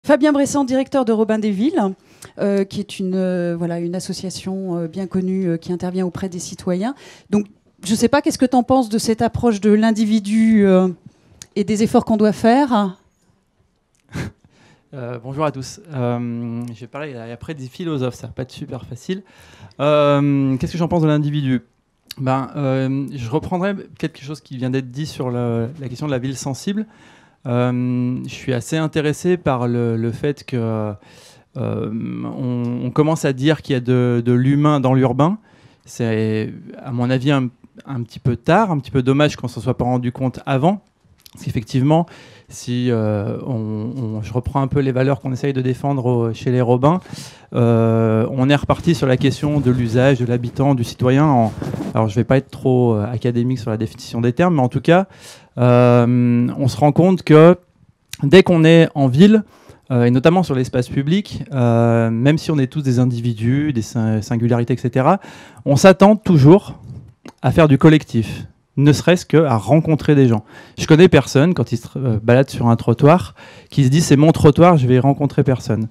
Fabien Bressant, directeur de Robin des Villes, qui est une association bien connue qui intervient auprès des citoyens. Donc, je ne sais pas, qu'est-ce que tu en penses de cette approche de l'individu et des efforts qu'on doit faire? Bonjour à tous. Je vais parler après des philosophes, ça va pas être super facile. Qu'est-ce que j'en pense de l'individu? Je reprendrai quelque chose qui vient d'être dit sur la question de la ville sensible. Je suis assez intéressé par le fait que on commence à dire qu'il y a de l'humain dans l'urbain. C'est, à mon avis, un petit peu tard, un petit peu dommage qu'on ne s'en soit pas rendu compte avant. Parce qu'effectivement, si je reprends un peu les valeurs qu'on essaye de défendre chez les Robins, on est reparti sur la question de l'usage, de l'habitant, du citoyen. Alors, je ne vais pas être trop académique sur la définition des termes, mais en tout cas, on se rend compte que dès qu'on est en ville, et notamment sur l'espace public, même si on est tous des individus, des singularités, etc., on s'attend toujours à faire du collectif, ne serait-ce qu'à rencontrer des gens. Je connais personne, quand il se balade sur un trottoir, qui se dit « c'est mon trottoir, je vais rencontrer personne ».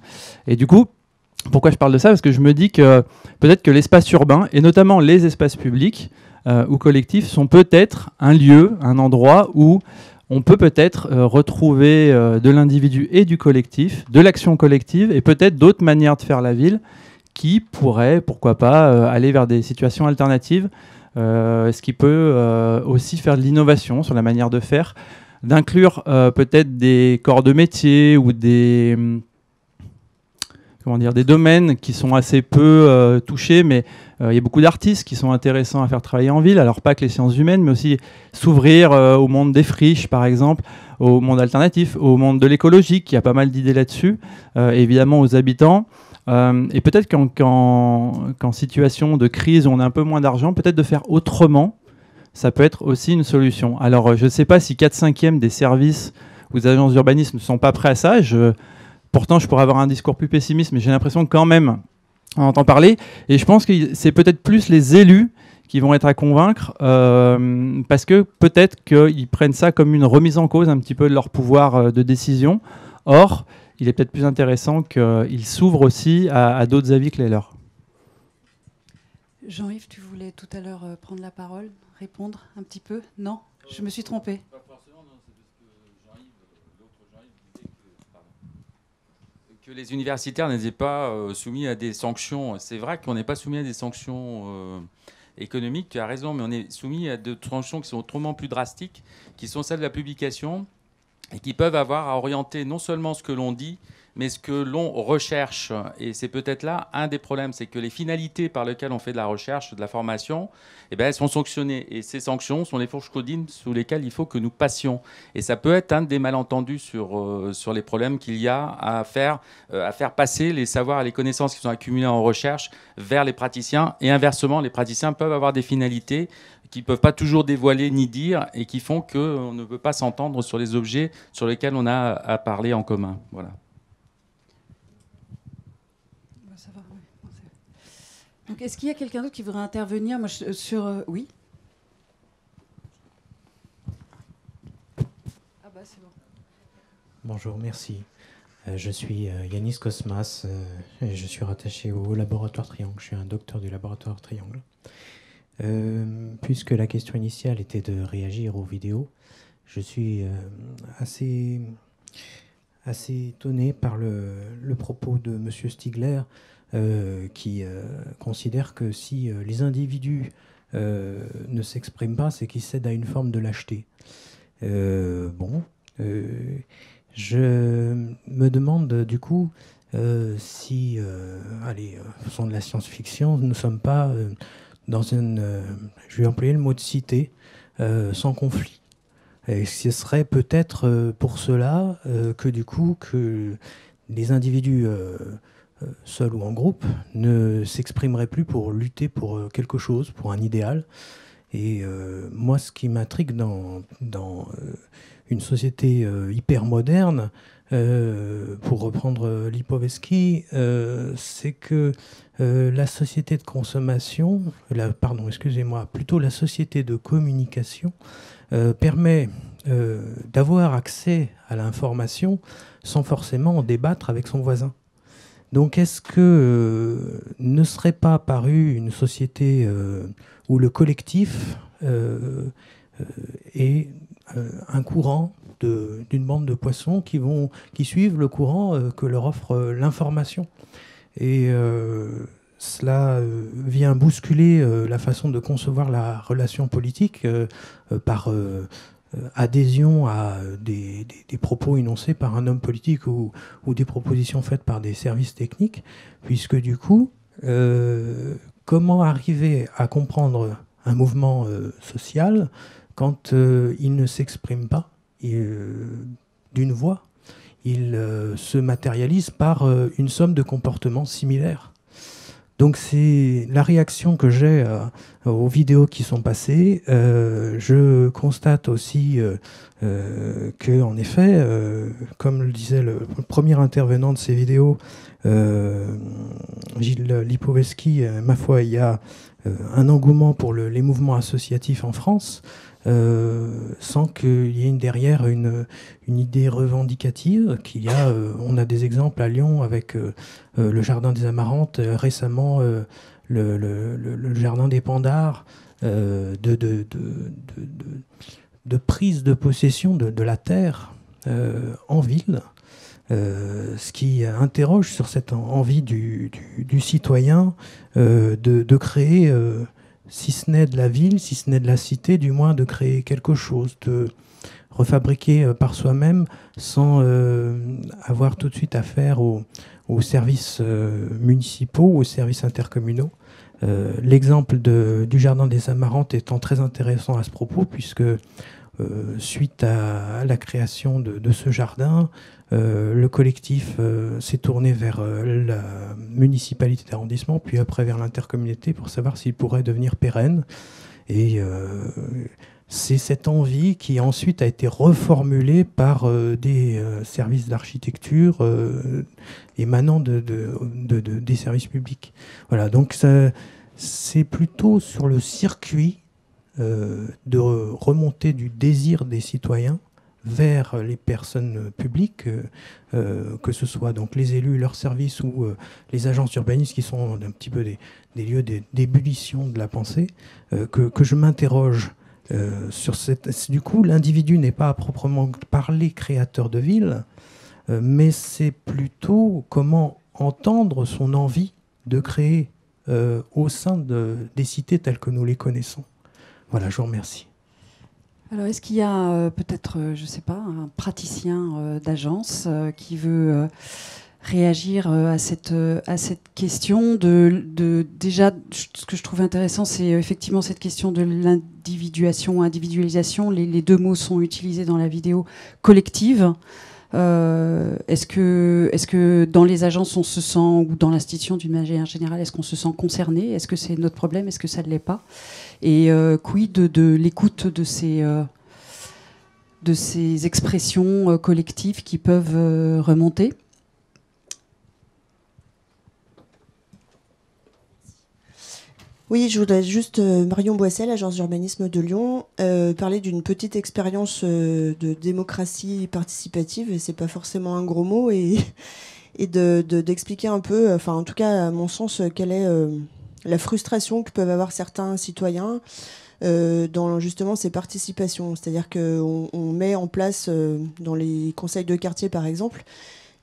Et du coup, pourquoi je parle de ça? Parce que je me dis que peut-être que l'espace urbain, et notamment les espaces publics ou collectifs, sont peut-être un lieu, un endroit où on peut peut-être retrouver de l'individu et du collectif, de l'action collective, et peut-être d'autres manières de faire la ville qui pourraient, pourquoi pas, aller vers des situations alternatives, ce qui peut aussi faire de l'innovation sur la manière de faire, d'inclure peut-être des corps de métier ou des domaines qui sont assez peu touchés, mais il y a beaucoup d'artistes qui sont intéressants à faire travailler en ville, alors pas que les sciences humaines, mais aussi s'ouvrir au monde des friches, par exemple, au monde alternatif, au monde de l'écologie, qui a pas mal d'idées là-dessus, évidemment aux habitants. Et peut-être qu'en situation de crise où on a un peu moins d'argent, peut-être de faire autrement, ça peut être aussi une solution. Alors, je ne sais pas si 4/5 des services ou des agences d'urbanisme ne sont pas prêts à ça. Pourtant, je pourrais avoir un discours plus pessimiste, mais j'ai l'impression que quand même, on entend parler. Et je pense que c'est peut-être plus les élus qui vont être à convaincre, parce que peut-être qu'ils prennent ça comme une remise en cause un petit peu de leur pouvoir de décision. Or, il est peut-être plus intéressant qu'ils s'ouvrent aussi à d'autres avis que les leurs. Jean-Yves, tu voulais tout à l'heure prendre la parole, répondre un petit peu? Non, je me suis trompée. Pas forcément, non, c'est parce que l'autre Jean-Yves disait que les universitaires n'étaient pas soumis à des sanctions. C'est vrai qu'on n'est pas soumis à des sanctions économiques, tu as raison, mais on est soumis à des sanctions qui sont autrement plus drastiques, qui sont celles de la publication, et qui peuvent avoir à orienter non seulement ce que l'on dit, mais ce que l'on recherche. Et c'est peut-être là un des problèmes, c'est que les finalités par lesquelles on fait de la recherche, de la formation, elles sont sanctionnées. Et ces sanctions sont les fourches codines sous lesquelles il faut que nous passions. Et ça peut être un des malentendus sur les problèmes qu'il y a à faire passer les savoirs et les connaissances qui sont accumulées en recherche vers les praticiens. Et inversement, les praticiens peuvent avoir des finalités qui ne peuvent pas toujours dévoiler ni dire et qui font qu'on ne peut pas s'entendre sur les objets sur lesquels on a à parler en commun. Voilà. Ça va, oui. Donc, est-ce qu'il y a quelqu'un d'autre qui voudrait intervenir sur... Oui. Ah bah c'est bon. Bonjour, merci. Je suis Yanis Cosmas, et je suis rattaché au laboratoire Triangle. Je suis un docteur du laboratoire Triangle. Puisque la question initiale était de réagir aux vidéos, je suis assez étonné par le propos de M. Stigler, qui considère que si les individus ne s'expriment pas, c'est qu'ils cèdent à une forme de lâcheté. Je me demande du coup si, faisons de la science-fiction, nous ne sommes pas dans je vais employer le mot de cité, sans conflit. Et ce serait peut-être pour cela que du coup que les individus seuls ou en groupe ne s'exprimeraient plus pour lutter pour quelque chose, pour un idéal. Et moi, ce qui m'intrigue dans une société hyper moderne, pour reprendre Lipovetsky, c'est que la société de consommation, plutôt la société de communication, permet d'avoir accès à l'information sans forcément en débattre avec son voisin. Donc est-ce que ne serait pas apparue une société où le collectif est un courant d'une bande de poissons qui suivent le courant que leur offre l'information. Et cela vient bousculer la façon de concevoir la relation politique par adhésion à des propos énoncés par un homme politique ou des propositions faites par des services techniques, puisque du coup, comment arriver à comprendre un mouvement social quand il ne s'exprime pas d'une voix, il se matérialise par une somme de comportements similaires. Donc c'est la réaction que j'ai aux vidéos qui sont passées. Je constate aussi que, en effet, comme le disait le premier intervenant de ces vidéos, Gilles Lipovetsky, ma foi, il y a un engouement pour les mouvements associatifs en France, sans qu'il y ait derrière une idée revendicative. On a des exemples à Lyon avec le Jardin des Amarantes, récemment le Jardin des Pandards, de prise de possession de la terre en ville, ce qui interroge sur cette envie du citoyen de créer, si ce n'est de la ville, si ce n'est de la cité, du moins de créer quelque chose, de refabriquer par soi-même sans avoir tout de suite affaire aux services municipaux, aux services intercommunaux. L'exemple du Jardin des Amarantes étant très intéressant à ce propos, puisque suite à la création de ce jardin, le collectif s'est tourné vers la municipalité d'arrondissement, puis après vers l'intercommunalité pour savoir s'il pourrait devenir pérenne. Et c'est cette envie qui ensuite a été reformulée par des services d'architecture émanant des services publics. Voilà, donc c'est plutôt sur le circuit de remontée du désir des citoyens vers les personnes publiques, que ce soit donc les élus, leurs services ou les agences urbanistes qui sont un petit peu des lieux d'ébullition de la pensée, que je m'interroge sur cette... Du coup, l'individu n'est pas à proprement parler créateur de ville, mais c'est plutôt comment entendre son envie de créer au sein des cités telles que nous les connaissons. Voilà, je vous remercie. Alors, est-ce qu'il y a peut-être, je ne sais pas, un praticien d'agence qui veut réagir à cette question déjà, ce que je trouve intéressant, c'est effectivement cette question de l'individuation, individualisation. Les deux mots sont utilisés dans la vidéo collective. Est-ce que dans les agences, on se sent, ou dans l'institution d'une manière générale, est-ce qu'on se sent concerné? Est-ce que c'est notre problème? Est-ce que ça ne l'est pas? Et quid de l'écoute de ces expressions collectives qui peuvent remonter? Oui, je voudrais juste, Marion Boissel, agence d'urbanisme de Lyon, parler d'une petite expérience de démocratie participative, et c'est pas forcément un gros mot, et d'expliquer un peu, enfin en tout cas à mon sens, quelle est la frustration que peuvent avoir certains citoyens dans justement ces participations. C'est-à-dire qu'on met en place dans les conseils de quartier par exemple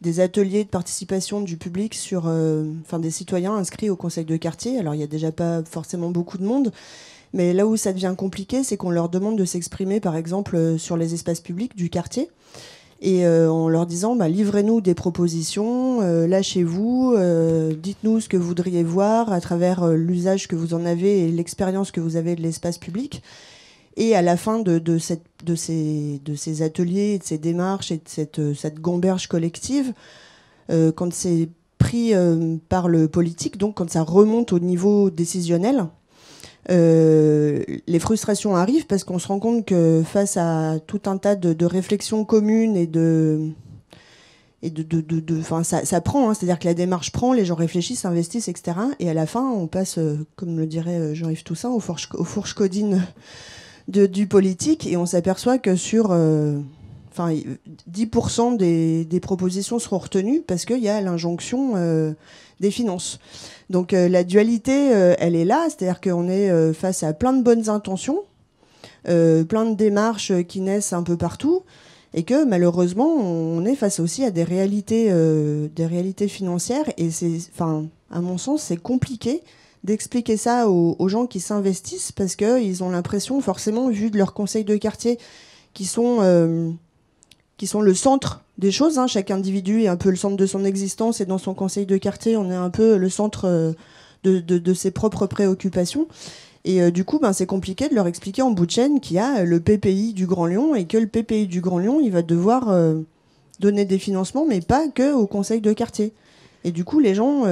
des ateliers de participation du public des citoyens inscrits au conseil de quartier. Alors il n'y a déjà pas forcément beaucoup de monde, mais là où ça devient compliqué, c'est qu'on leur demande de s'exprimer par exemple sur les espaces publics du quartier, et en leur disant livrez-nous des propositions, lâchez-vous, dites-nous ce que vous voudriez voir à travers l'usage que vous en avez et l'expérience que vous avez de l'espace public. Et à la fin de ces ateliers, de ces démarches et de cette gamberge collective, quand c'est pris par le politique, donc quand ça remonte au niveau décisionnel, les frustrations arrivent parce qu'on se rend compte que face à tout un tas de réflexions communes et ça prend, hein, c'est-à-dire que la démarche prend, les gens réfléchissent, investissent, etc. Et à la fin, on passe, comme le dirait Jean-Yves Toussaint, aux fourches codines du politique, et on s'aperçoit que sur 10% des propositions seront retenues parce qu'il y a l'injonction des finances. Donc la dualité, elle est là, c'est-à-dire qu'on est face à plein de bonnes intentions, plein de démarches qui naissent un peu partout, et que malheureusement on est face aussi à des réalités financières, et à mon sens c'est compliqué d'expliquer ça aux gens qui s'investissent, parce qu'ils ont l'impression, forcément, vu de leurs conseils de quartier qui sont le centre des choses, hein. Chaque individu est un peu le centre de son existence, et dans son conseil de quartier on est un peu le centre de ses propres préoccupations. Et du coup, c'est compliqué de leur expliquer en bout de chaîne qu'il y a le PPI du Grand Lyon, et que le PPI du Grand Lyon, il va devoir donner des financements, mais pas que au conseil de quartier. Et du coup, les gens,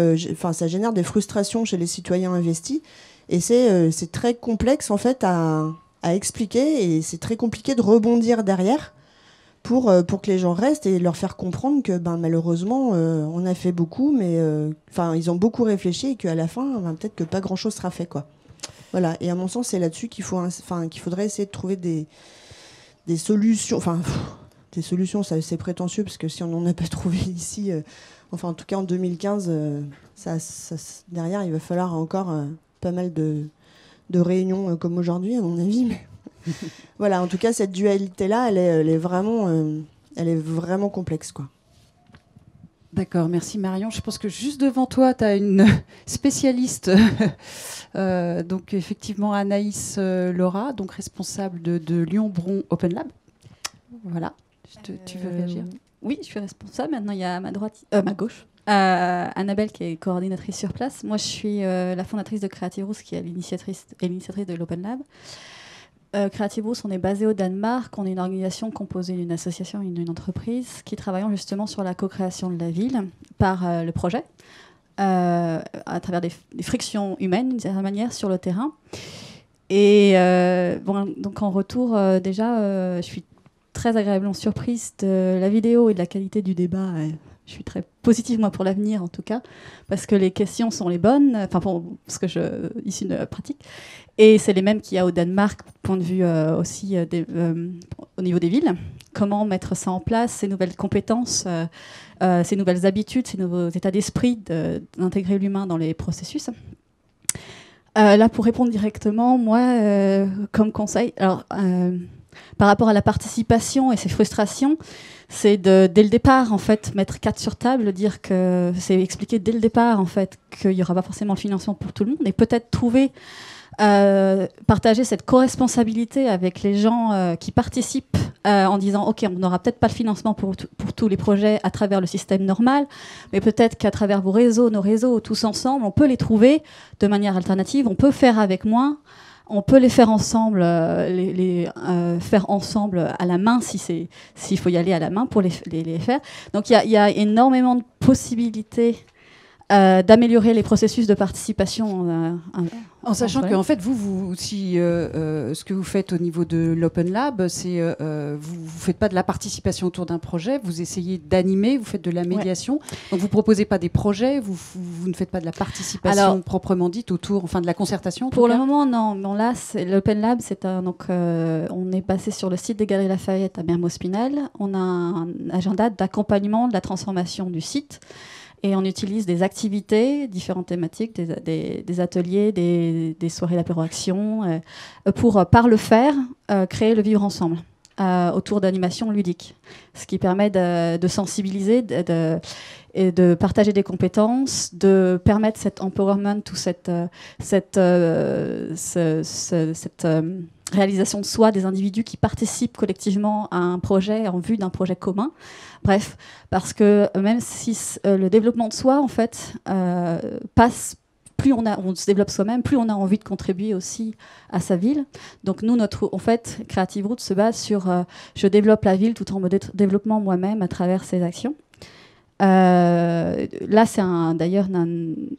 ça génère des frustrations chez les citoyens investis, et c'est très complexe en fait à expliquer, et c'est très compliqué de rebondir derrière pour que les gens restent et leur faire comprendre que malheureusement, on a fait beaucoup, mais ils ont beaucoup réfléchi, et qu'à la fin, peut-être que pas grand-chose sera fait, quoi. Voilà, et à mon sens, c'est là-dessus qu'il faudrait essayer de trouver des solutions. Des solutions, c'est prétentieux, parce que si on n'en a pas trouvé ici, en tout cas en 2015, derrière, il va falloir encore pas mal de réunions comme aujourd'hui, à mon avis. Mais voilà, en tout cas, cette dualité-là, elle est vraiment complexe, quoi. D'accord, merci Marion. Je pense que juste devant toi, tu as une spécialiste, donc effectivement Anaïs Laura, donc responsable de Lyon-Bron Open Lab. Voilà, tu veux réagir? Oui, je suis responsable. Maintenant, il y a à ma gauche, Annabelle qui est coordinatrice sur place. Moi, je suis la fondatrice de Creative Roots, qui est l'initiatrice de l'Open Lab. Creative Roots, on est basé au Danemark. On est une organisation composée d'une association et d'une entreprise qui travaillent justement sur la co-création de la ville par le projet, à travers des frictions humaines, d'une certaine manière, sur le terrain. Et donc en retour, je suis très agréablement surprise de la vidéo et de la qualité du débat. Je suis très positive, moi, pour l'avenir, en tout cas, parce que les questions sont les bonnes, parce que issu de la pratique. Et c'est les mêmes qu'il y a au Danemark, point de vue aussi au niveau des villes. Comment mettre ça en place, ces nouvelles compétences, ces nouvelles habitudes, ces nouveaux états d'esprit d'intégrer l'humain dans les processus. Là, pour répondre directement, moi, comme conseil, par rapport à la participation et ses frustrations, c'est dès le départ, en fait, mettre 4 sur table, dire que c'est expliquer dès le départ, en fait, qu'il n'y aura pas forcément le financement pour tout le monde, et peut-être partager cette co-responsabilité avec les gens qui participent en disant ok, on n'aura peut-être pas le financement pour tous les projets à travers le système normal, mais peut-être qu'à travers vos réseaux, nos réseaux, tous ensemble, on peut les trouver de manière alternative, on peut faire avec moins, on peut les faire ensemble, faire ensemble à la main s'il faut y aller à la main pour les faire. Donc il y a énormément de possibilités d'améliorer les processus de participation. En sachant qu'en fait, vous ce que vous faites au niveau de l'Open Lab, c'est vous ne faites pas de la participation autour d'un projet, vous essayez d'animer, vous faites de la médiation. Ouais. Donc vous ne proposez pas des projets, vous ne faites pas de la participation proprement dite autour, de la concertation. Pour le moment, non. Bon, là, l'Open Lab, on est passé sur le site des Galeries Lafayette à Mermoz-Pinel. On a un agenda d'accompagnement de la transformation du site. Et on utilise des activités, différentes thématiques, des ateliers, des soirées d'apéro-action, pour, par le faire, créer le vivre ensemble autour d'animations ludiques. Ce qui permet de sensibiliser et de partager des compétences, de permettre cet empowerment ou cette réalisation de soi des individus qui participent collectivement à un projet en vue d'un projet commun. Bref, parce que même si le développement de soi, en fait, passe, plus on se développe soi-même, plus on a envie de contribuer aussi à sa ville. Donc nous, Creative Roots se base sur je développe la ville tout en me développant moi-même à travers ces actions. Là, c'est d'ailleurs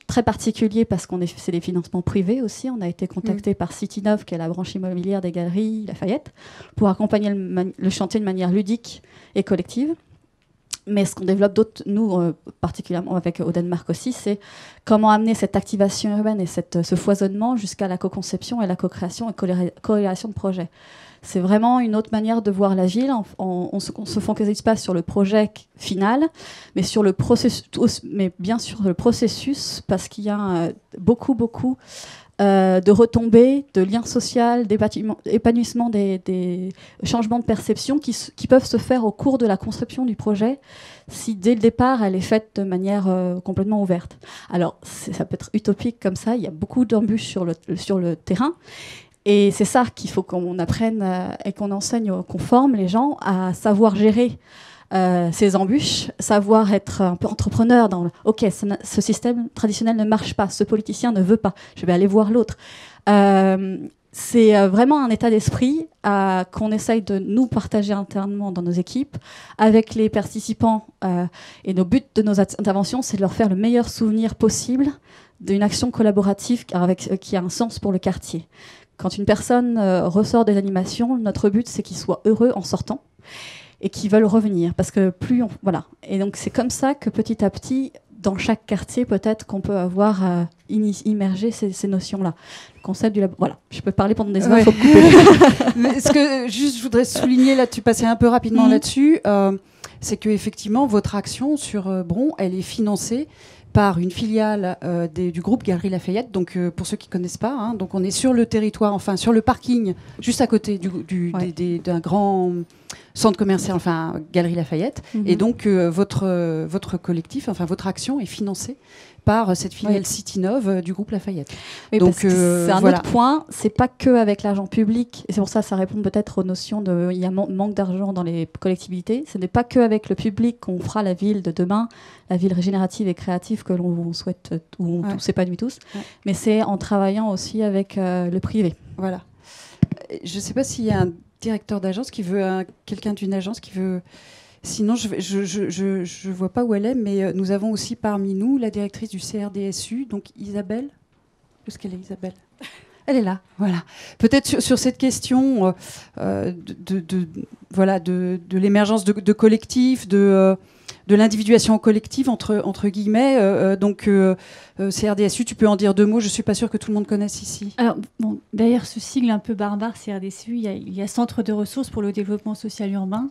très particulier parce c'est des financements privés aussi. On a été contacté par Citynov, qui est la branche immobilière des Galeries Lafayette, pour accompagner le chantier de manière ludique et collective. Mais ce qu'on développe nous, particulièrement avec au Danemark aussi, c'est comment amener cette activation urbaine et ce foisonnement jusqu'à la co-conception et la co-création et co-réalisation de projets. C'est vraiment une autre manière de voir la ville. On se focalise pas sur le projet final, mais sur le processus, mais bien sur le processus, parce qu'il y a beaucoup de retombées, de liens sociaux, d'épanouissement des changements de perception qui peuvent se faire au cours de la conception du projet, si dès le départ elle est faite de manière complètement ouverte. Alors ça peut être utopique comme ça, il y a beaucoup d'embûches sur le terrain. Et c'est ça qu'il faut qu'on apprenne et qu'on enseigne, qu'on forme les gens à savoir gérer ces embûches, savoir être un peu entrepreneur dans OK, ce système traditionnel ne marche pas, ce politicien ne veut pas, je vais aller voir l'autre. C'est vraiment un état d'esprit qu'on essaye de nous partager internement dans nos équipes avec les participants. Et nos buts de nos interventions, c'est de leur faire le meilleur souvenir possible d'une action collaborative qui a un sens pour le quartier. Quand une personne ressort des animations, notre but, c'est qu'il soit heureux en sortant et qu'ils veulent revenir. Parce que voilà. Et donc, c'est comme ça que petit à petit, dans chaque quartier, peut-être qu'on peut avoir immergé ces notions-là. Le concept du labo. Voilà, je peux parler pendant des heures, il faut couper. Mais ce que je voudrais souligner, là, tu passais un peu rapidement là-dessus, c'est qu'effectivement, votre action sur Bron, elle est financée par une filiale du groupe Galeries Lafayette. Donc, pour ceux qui ne connaissent pas, donc on est sur le territoire, enfin sur le parking, juste à côté d'un grand centre commercial, enfin Galeries Lafayette. Et donc, votre collectif, enfin votre action est financée par cette filiale Citinov du groupe Lafayette. Oui, donc c'est un autre point, c'est pas que avec l'argent public, et c'est pour ça que ça répond peut-être aux notions il y a manque d'argent dans les collectivités. Ce n'est pas que avec le public qu'on fera la ville de demain, la ville régénérative et créative que l'on souhaite, où on s'épanouit tous, mais c'est en travaillant aussi avec le privé. Voilà. Je ne sais pas s'il y a un directeur d'agence qui veut, quelqu'un d'une agence qui veut. Sinon, je ne vois pas où elle est, mais nous avons aussi parmi nous la directrice du CRDSU, donc Isabelle. Où est-ce qu'elle est, Isabelle ? Elle est là, voilà. Peut-être sur cette question de l'émergence de collectifs, de l'individuation collective, entre guillemets. Donc, CRDSU, tu peux en dire deux mots, je ne suis pas sûre que tout le monde connaisse ici. Alors, bon, derrière ce sigle un peu barbare, CRDSU, il y a Centre de ressources pour le développement social urbain.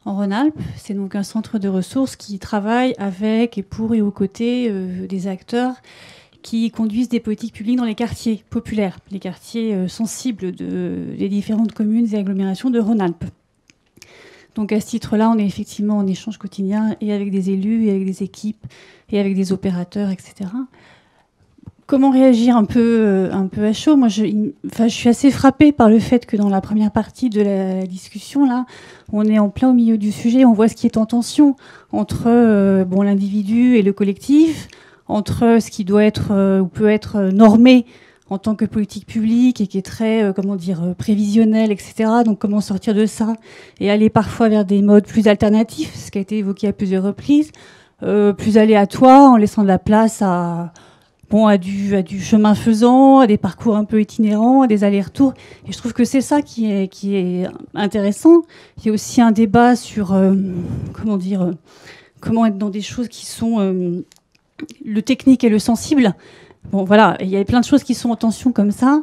En Rhône-Alpes, c'est donc un centre de ressources qui travaille avec et pour et aux côtés des acteurs qui conduisent des politiques publiques dans les quartiers populaires, les quartiers sensibles des différentes communes et agglomérations de Rhône-Alpes. Donc à ce titre-là, on est effectivement en échange quotidien et avec des élus, et avec des équipes, et avec des opérateurs, etc. Comment réagir un peu à chaud ? Moi, je suis assez frappée par le fait que dans la première partie de la discussion, là, on est en plein au milieu du sujet. On voit ce qui est en tension entre l'individu et le collectif, entre ce qui doit être ou peut être normé en tant que politique publique et qui est très, prévisionnel, etc. Donc, comment sortir de ça et aller parfois vers des modes plus alternatifs, ce qui a été évoqué à plusieurs reprises, plus aléatoires, en laissant de la place à du chemin faisant, à des parcours un peu itinérants, à des allers-retours. Et je trouve que c'est ça qui est intéressant. Il y a aussi un débat sur comment être dans des choses qui sont le technique et le sensible. Bon, voilà, il y a plein de choses qui sont en tension comme ça.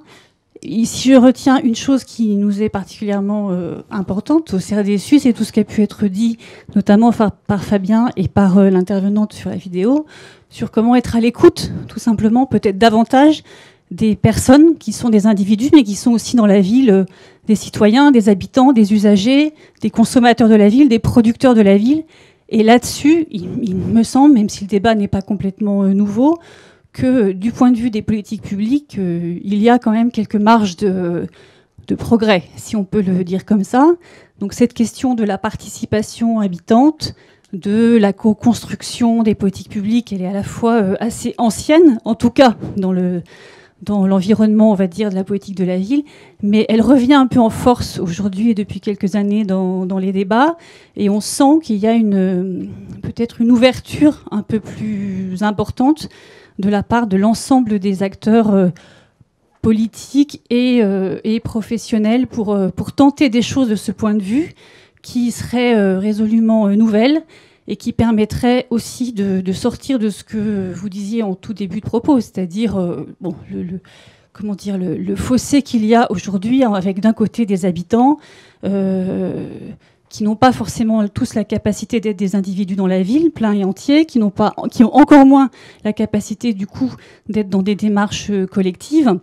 Ici, je retiens une chose qui nous est particulièrement importante au CRDSU, c'est tout ce qui a pu être dit, notamment par Fabien et par l'intervenante sur la vidéo, sur comment être à l'écoute, tout simplement, peut-être davantage des personnes qui sont des individus, mais qui sont aussi dans la ville des citoyens, des habitants, des usagers, des consommateurs de la ville, des producteurs de la ville. Et là-dessus, il me semble, même si le débat n'est pas complètement nouveau, que du point de vue des politiques publiques, il y a quand même quelques marges de progrès, si on peut le dire comme ça. Donc cette question de la participation habitante, de la co-construction des politiques publiques, elle est à la fois assez ancienne, en tout cas dans l'environnement, on va dire, de la politique de la ville, mais elle revient un peu en force aujourd'hui et depuis quelques années dans les débats, et on sent qu'il y a peut-être une ouverture un peu plus importante de la part de l'ensemble des acteurs politiques et professionnels pour tenter des choses de ce point de vue qui seraient résolument nouvelles et qui permettrait aussi de sortir de ce que vous disiez en tout début de propos, c'est-à-dire le fossé qu'il y a aujourd'hui avec d'un côté des habitants qui n'ont pas forcément tous la capacité d'être des individus dans la ville, pleins et entiers, qui ont encore moins la capacité du coup d'être dans des démarches collectives.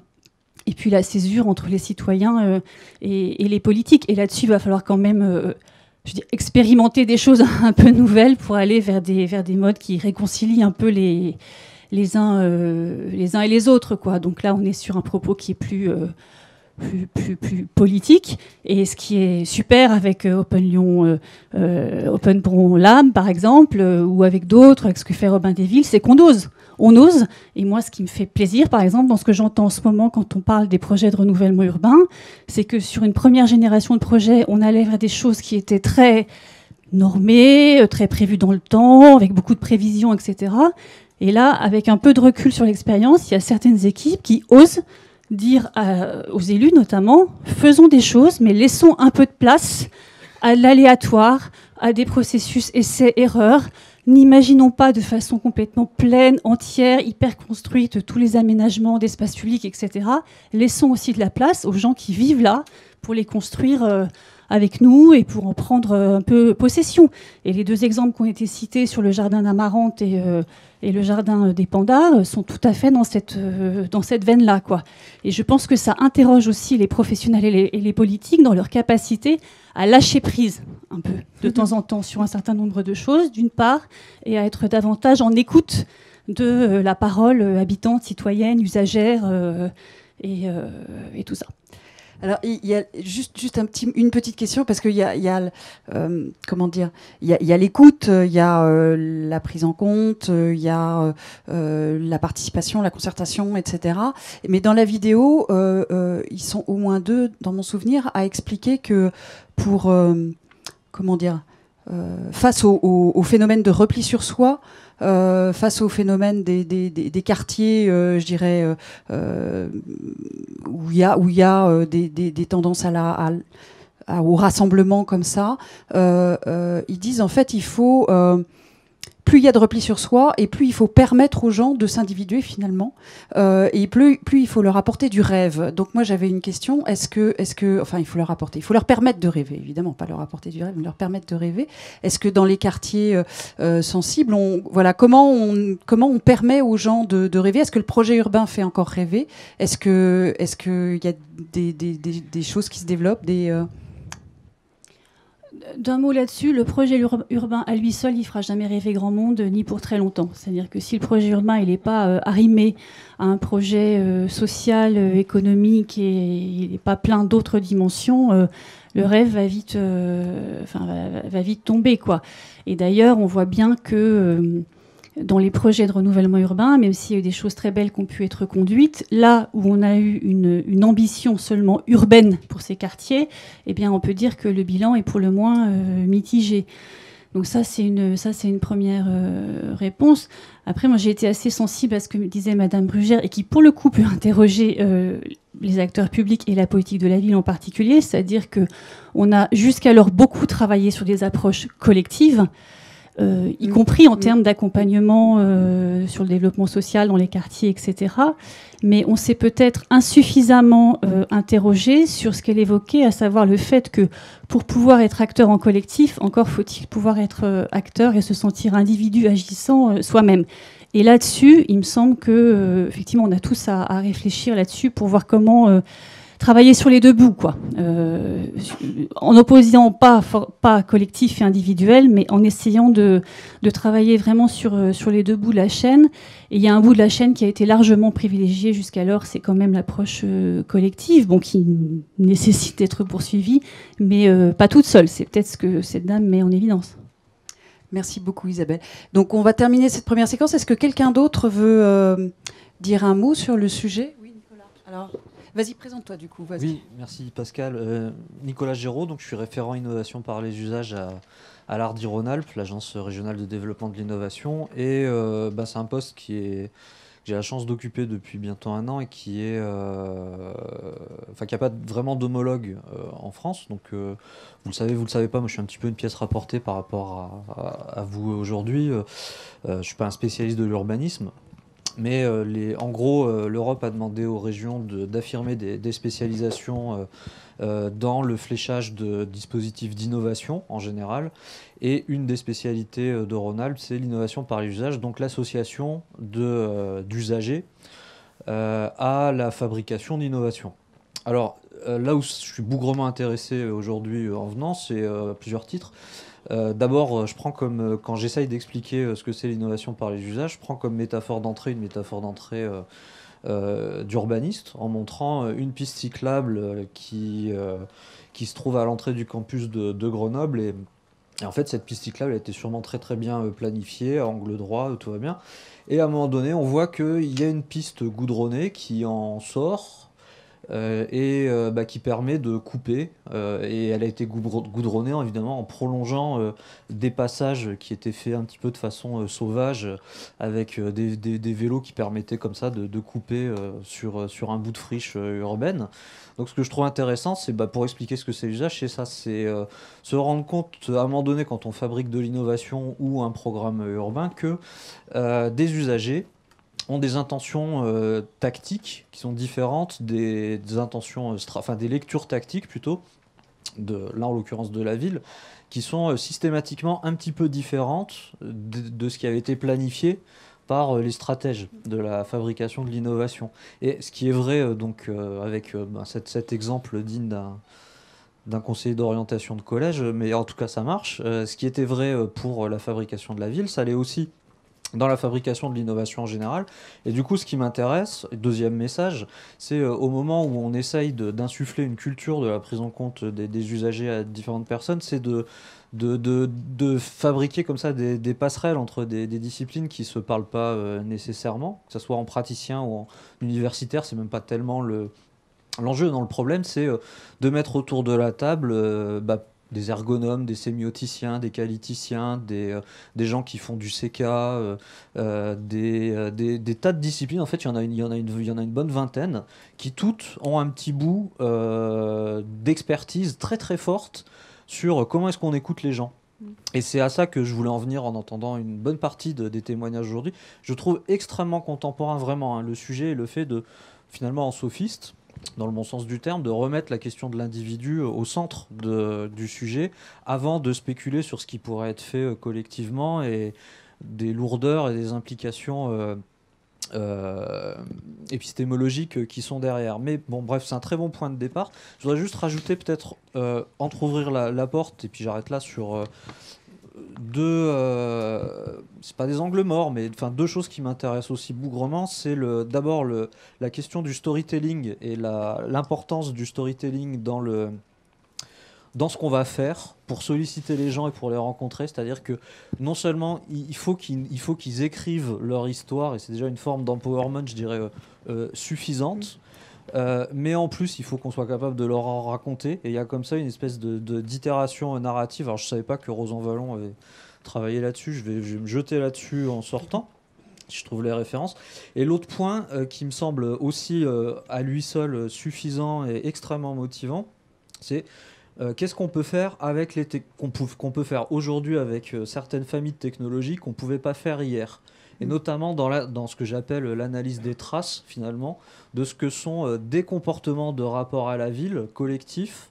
Et puis la césure entre les citoyens et les politiques. Et là-dessus, il va falloir quand même expérimenter des choses un peu nouvelles pour aller vers des modes qui réconcilient un peu les uns et les autres, quoi. Donc là, on est sur un propos qui est plus politique. Et ce qui est super avec Open Lyon, Open pour l'âme, par exemple, ou avec d'autres, avec ce que fait Robin des Villes, c'est qu'on ose. On ose. Et moi, ce qui me fait plaisir, par exemple, dans ce que j'entends en ce moment quand on parle des projets de renouvellement urbain, c'est que sur une première génération de projets, on allait vers des choses qui étaient très normées, très prévues dans le temps, avec beaucoup de prévisions, etc. Et là, avec un peu de recul sur l'expérience, il y a certaines équipes qui osent dire aux élus, notamment, faisons des choses, mais laissons un peu de place à l'aléatoire, à des processus essais-erreurs. N'imaginons pas de façon complètement pleine, entière, hyper construite, tous les aménagements d'espace public, etc. Laissons aussi de la place aux gens qui vivent là pour les construire avec nous et pour en prendre un peu possession. Et les deux exemples qui ont été cités sur le jardin d'Amarante et le jardin des Pandards sont tout à fait dans cette veine-là, quoi. Et je pense que ça interroge aussi les professionnels et les politiques dans leur capacité à lâcher prise un peu de temps en temps sur un certain nombre de choses, d'une part, et à être davantage en écoute de la parole habitante, citoyenne, usagère et tout ça. Alors, il y a juste une petite question, parce qu'il y a comment dire, il y a l'écoute, il y a la prise en compte, il y a la participation, la concertation, etc. Mais dans la vidéo, ils sont au moins deux, dans mon souvenir, à expliquer que pour, comment dire, face au phénomène de repli sur soi, face au phénomène des quartiers, je dirais, où il y a des tendances au rassemblement comme ça, ils disent en fait il faut plus il y a de repli sur soi et plus il faut permettre aux gens de s'individuer finalement, et plus il faut leur apporter du rêve. Donc moi j'avais une question, est-ce que enfin il faut leur permettre de rêver, évidemment pas leur apporter du rêve, mais leur permettre de rêver. Est-ce que dans les quartiers sensibles, comment on permet aux gens de rêver? Est-ce que le projet urbain fait encore rêver? Est-ce que il y a des choses qui se développent, D'un mot là-dessus, le projet urbain à lui seul, il ne fera jamais rêver grand monde, ni pour très longtemps. C'est-à-dire que si le projet urbain n'est pas arrimé à un projet social, économique, et il n'est pas plein d'autres dimensions, le rêve va vite tomber, quoi. Et d'ailleurs, on voit bien que dans les projets de renouvellement urbain, même s'il y a eu des choses très belles qui ont pu être conduites, là où on a eu une ambition seulement urbaine pour ces quartiers, eh bien, on peut dire que le bilan est pour le moins mitigé. Donc ça, c'est une première réponse. Après, moi, j'ai été assez sensible à ce que disait Madame Brugère, et qui, pour le coup, peut interroger les acteurs publics et la politique de la ville en particulier, c'est-à-dire qu'on a jusqu'alors beaucoup travaillé sur des approches collectives, y compris en termes d'accompagnement sur le développement social dans les quartiers, etc. Mais on s'est peut-être insuffisamment interrogé sur ce qu'elle évoquait, à savoir le fait que pour pouvoir être acteur en collectif, encore faut-il pouvoir être acteur et se sentir individu agissant soi-même. Et là-dessus, il me semble que effectivement, on a tous à réfléchir là-dessus pour voir comment travailler sur les deux bouts, quoi. En opposant pas collectif et individuel, mais en essayant de travailler vraiment sur les deux bouts de la chaîne. Et il y a un bout de la chaîne qui a été largement privilégié jusqu'alors, c'est quand même l'approche collective, bon, qui nécessite d'être poursuivie, mais pas toute seule. C'est peut-être ce que cette dame met en évidence. Merci beaucoup Isabelle. Donc on va terminer cette première séquence. Est-ce que quelqu'un d'autre veut dire un mot sur le sujet? Oui, Nicolas. Alors, vas-y, présente-toi du coup. Vas-y. Oui, merci Pascal. Nicolas Géraud, donc je suis référent innovation par les usages à l'ARDI Rhône-Alpes, l'agence régionale de développement de l'innovation. Et c'est un poste qui est j'ai la chance d'occuper depuis bientôt 1 an et qui est, qui n'a pas vraiment d'homologue en France. Donc, vous le savez pas, moi je suis un petit peu une pièce rapportée par rapport à vous aujourd'hui. Je suis pas un spécialiste de l'urbanisme. Mais en gros, l'Europe a demandé aux régions d'affirmer des spécialisations dans le fléchage de dispositifs d'innovation en général. Et une des spécialités de Rhône-Alpes, c'est l'innovation par l'usage, donc l'association d'usagers à la fabrication d'innovation. Alors là où je suis bougrement intéressé aujourd'hui en venant, c'est plusieurs titres. D'abord, je prends comme, quand j'essaye d'expliquer ce que c'est l'innovation par les usages, je prends comme métaphore d'entrée une métaphore d'entrée d'urbaniste, en montrant une piste cyclable qui se trouve à l'entrée du campus de Grenoble. Et en fait, cette piste cyclable a été sûrement très très bien planifiée, à angle droit, tout va bien. Et à un moment donné, on voit qu'il y a une piste goudronnée qui en sort. Qui permet de couper. Et elle a été goudronnée, évidemment, en prolongeant des passages qui étaient faits un petit peu de façon sauvage, avec des vélos qui permettaient comme ça de couper sur un bout de friche urbaine. Donc ce que je trouve intéressant, c'est pour expliquer ce que c'est l'usage, c'est ça, c'est se rendre compte à un moment donné, quand on fabrique de l'innovation ou un programme urbain, que des usagers ont des intentions tactiques qui sont différentes des intentions, des lectures tactiques plutôt, là en l'occurrence de la ville, qui sont systématiquement un petit peu différentes de ce qui avait été planifié par les stratèges de la fabrication de l'innovation. Et ce qui est vrai avec cet exemple digne d'un conseiller d'orientation de collège, mais en tout cas ça marche, ce qui était vrai pour la fabrication de la ville, ça l'est aussi dans la fabrication de l'innovation en général. Et du coup, ce qui m'intéresse, deuxième message, c'est au moment où on essaye d'insuffler une culture de la prise en compte des usagers à différentes personnes, c'est de fabriquer comme ça des passerelles entre des disciplines qui ne se parlent pas nécessairement, que ce soit en praticien ou en universitaire, c'est même pas tellement l'enjeu. Dans le problème, c'est de mettre autour de la table des ergonomes, des sémioticiens, des qualiticiens, des gens qui font du CK, des tas de disciplines. En fait, il y en a une bonne vingtaine qui toutes ont un petit bout d'expertise très très forte sur comment est-ce qu'on écoute les gens. Et c'est à ça que je voulais en venir en entendant une bonne partie des témoignages aujourd'hui. Je trouve extrêmement contemporain vraiment le sujet et le fait de, finalement en sophiste, dans le bon sens du terme, de remettre la question de l'individu au centre du sujet avant de spéculer sur ce qui pourrait être fait collectivement et des lourdeurs et des implications épistémologiques qui sont derrière. Mais bon, bref, c'est un très bon point de départ. Je voudrais juste rajouter peut-être, entrouvrir la porte, et puis j'arrête là sur c'est pas des angles morts, mais deux choses qui m'intéressent aussi bougrement. C'est d'abord la question du storytelling et l'importance du storytelling dans ce qu'on va faire pour solliciter les gens et pour les rencontrer. C'est-à-dire que non seulement il faut qu'ils écrivent leur histoire, et c'est déjà une forme d'empowerment, je dirais, suffisante, mais en plus il faut qu'on soit capable de leur en raconter, et il y a comme ça une espèce d'itération narrative. Alors je savais pas que Rosan Vallon avait travaillé là-dessus, je vais me jeter là-dessus en sortant, si je trouve les références. Et l'autre point qui me semble aussi à lui seul suffisant et extrêmement motivant, c'est qu'est-ce qu'on peut faire avec qu'on peut faire aujourd'hui avec certaines familles de technologies qu'on ne pouvait pas faire hier. Et notamment dans ce que j'appelle l'analyse des traces, finalement, de ce que sont des comportements de rapport à la ville collectifs.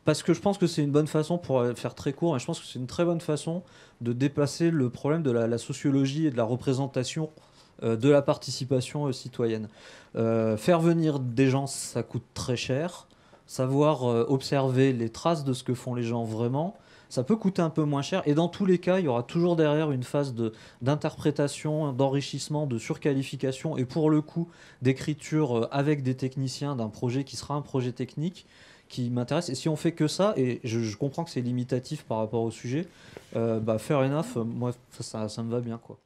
Parce que je pense que c'est une bonne façon, pour faire très court, et je pense que c'est une très bonne façon de dépasser le problème de la sociologie et de la représentation de la participation citoyenne. Faire venir des gens, ça coûte très cher. Savoir observer les traces de ce que font les gens vraiment, ça peut coûter un peu moins cher. Et dans tous les cas, il y aura toujours derrière une phase d'interprétation, d'enrichissement, de surqualification, et pour le coup, d'écriture avec des techniciens d'un projet qui sera un projet technique qui m'intéresse. Et si on fait que ça, et je comprends que c'est limitatif par rapport au sujet, fair enough, moi ça me va bien, quoi.